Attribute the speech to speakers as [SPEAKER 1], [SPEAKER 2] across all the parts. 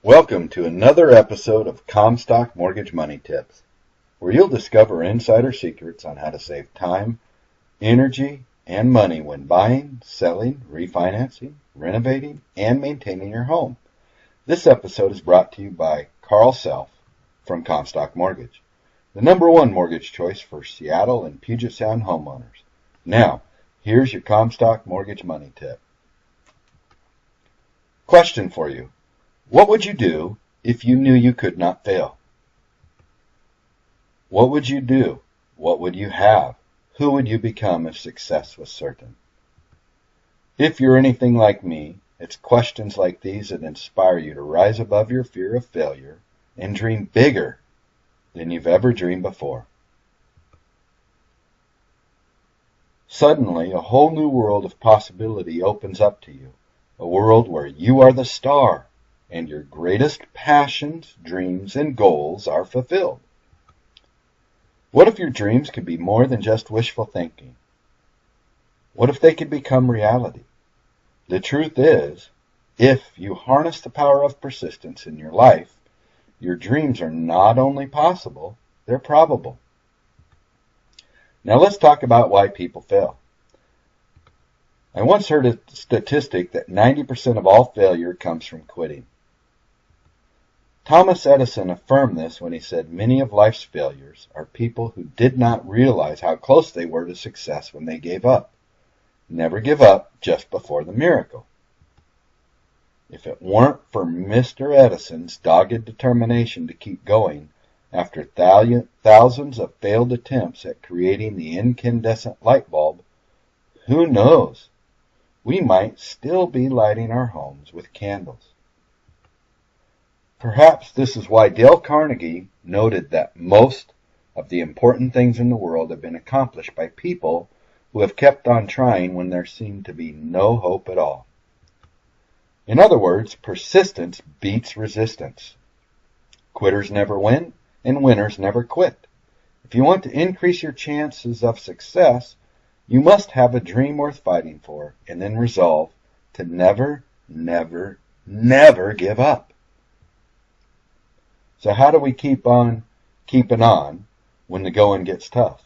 [SPEAKER 1] Welcome to another episode of Comstock Mortgage Money Tips, where you'll discover insider secrets on how to save time, energy, and money when buying, selling, refinancing, renovating, and maintaining your home. This episode is brought to you by Carl Self from Comstock Mortgage, the #1 mortgage choice for Seattle and Puget Sound homeowners. Now, here's your Comstock Mortgage Money Tip. Question for you. What would you do if you knew you could not fail? What would you do? What would you have? Who would you become if success was certain? If you're anything like me, it's questions like these that inspire you to rise above your fear of failure and dream bigger than you've ever dreamed before. Suddenly, a whole new world of possibility opens up to you, a world where you are the star, and your greatest passions, dreams, and goals are fulfilled. What if your dreams could be more than just wishful thinking? What if they could become reality? The truth is, if you harness the power of persistence in your life, your dreams are not only possible, they're probable. Now let's talk about why people fail. I once heard a statistic that 90% of all failure comes from quitting. Thomas Edison affirmed this when he said many of life's failures are people who did not realize how close they were to success when they gave up. Never give up just before the miracle. If it weren't for Mr. Edison's dogged determination to keep going after thousands of failed attempts at creating the incandescent light bulb, who knows? We might still be lighting our homes with candles. Perhaps this is why Dale Carnegie noted that most of the important things in the world have been accomplished by people who have kept on trying when there seemed to be no hope at all. In other words, persistence beats resistance. Quitters never win, and winners never quit. If you want to increase your chances of success, you must have a dream worth fighting for, and then resolve to never, never, never give up. So how do we keep on keeping on when the going gets tough?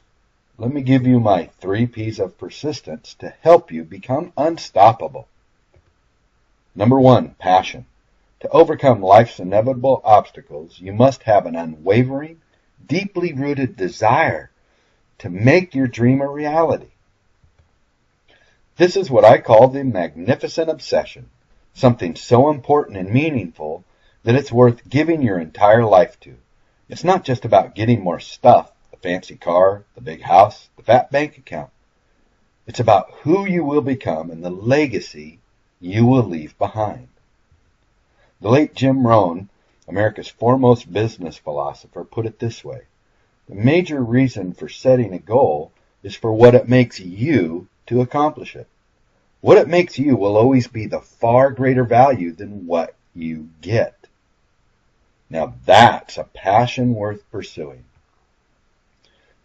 [SPEAKER 1] Let me give you my 3 P's of persistence to help you become unstoppable. #1, passion. To overcome life's inevitable obstacles, you must have an unwavering, deeply rooted desire to make your dream a reality. This is what I call the magnificent obsession, something so important and meaningful that it's worth giving your entire life to. It's not just about getting more stuff, the fancy car, the big house, the fat bank account. It's about who you will become and the legacy you will leave behind. The late Jim Rohn, America's foremost business philosopher, put it this way: the major reason for setting a goal is for what it makes you to accomplish it. What it makes you will always be the far greater value than what you get. Now that's a passion worth pursuing.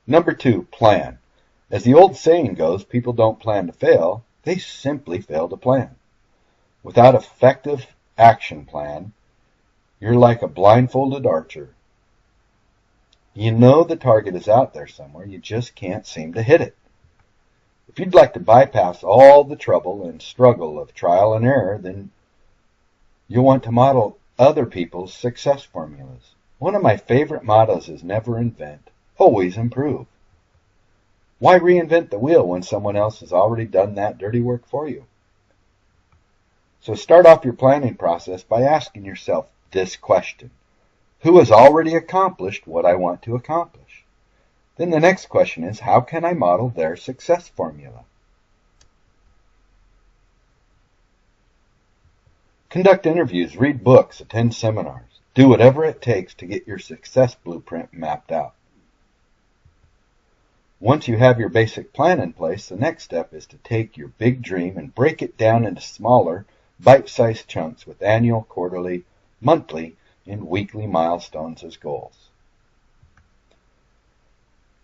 [SPEAKER 1] #2, plan. As the old saying goes, people don't plan to fail, they simply fail to plan. Without effective action plan, you're like a blindfolded archer. You know the target is out there somewhere, you just can't seem to hit it. If you'd like to bypass all the trouble and struggle of trial and error, then you'll want to model other people's success formulas. One of my favorite mottos is never invent, always improve. Why reinvent the wheel when someone else has already done that dirty work for you? So start off your planning process by asking yourself this question: who has already accomplished what I want to accomplish? Then the next question is, how can I model their success formula? Conduct interviews, read books, attend seminars. Do whatever it takes to get your success blueprint mapped out. Once you have your basic plan in place, the next step is to take your big dream and break it down into smaller, bite-sized chunks with annual, quarterly, monthly, and weekly milestones as goals.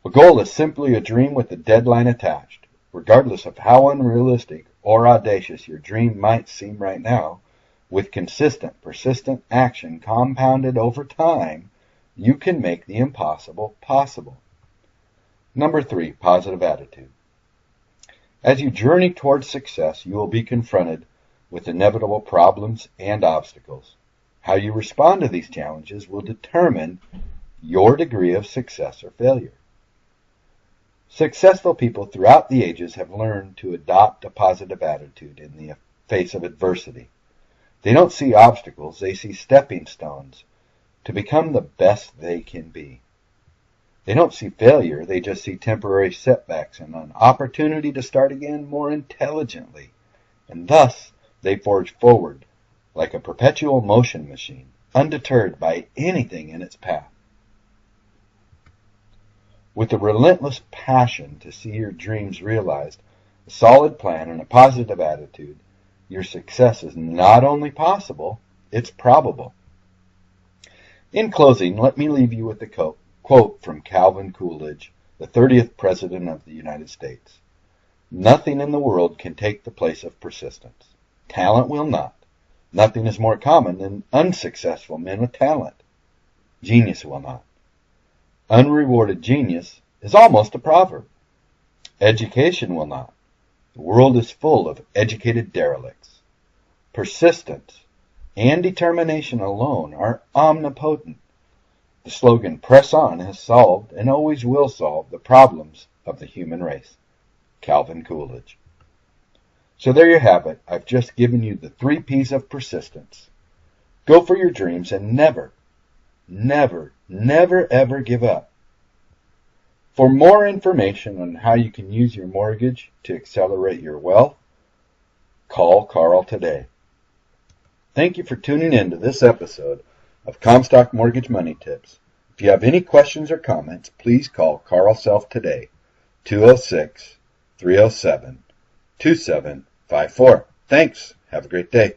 [SPEAKER 1] A goal is simply a dream with a deadline attached. Regardless of how unrealistic or audacious your dream might seem right now, With consistent, persistent action compounded over time, you can make the impossible possible. Number 3, positive attitude. As you journey towards success, you will be confronted with inevitable problems and obstacles. How you respond to these challenges will determine your degree of success or failure. Successful people throughout the ages have learned to adopt a positive attitude in the face of adversity. They don't see obstacles, they see stepping stones to become the best they can be. They don't see failure, they just see temporary setbacks and an opportunity to start again more intelligently. And thus, they forge forward like a perpetual motion machine, undeterred by anything in its path. With a relentless passion to see your dreams realized, a solid plan, and a positive attitude, your success is not only possible, it's probable. In closing, let me leave you with a quote from Calvin Coolidge, the 30th President of the United States. Nothing in the world can take the place of persistence. Talent will not. Nothing is more common than unsuccessful men with talent. Genius will not. Unrewarded genius is almost a proverb. Education will not. The world is full of educated derelicts. Persistence and determination alone are omnipotent. The slogan, "Press on," has solved and always will solve the problems of the human race. Calvin Coolidge. So there you have it. I've just given you the 3 P's of persistence. Go for your dreams and never, never, never, ever give up. For more information on how you can use your mortgage to accelerate your wealth, call Carl today. Thank you for tuning in to this episode of Comstock Mortgage Money Tips. If you have any questions or comments, please call Carl Self today, 206-307-2754. Thanks. Have a great day.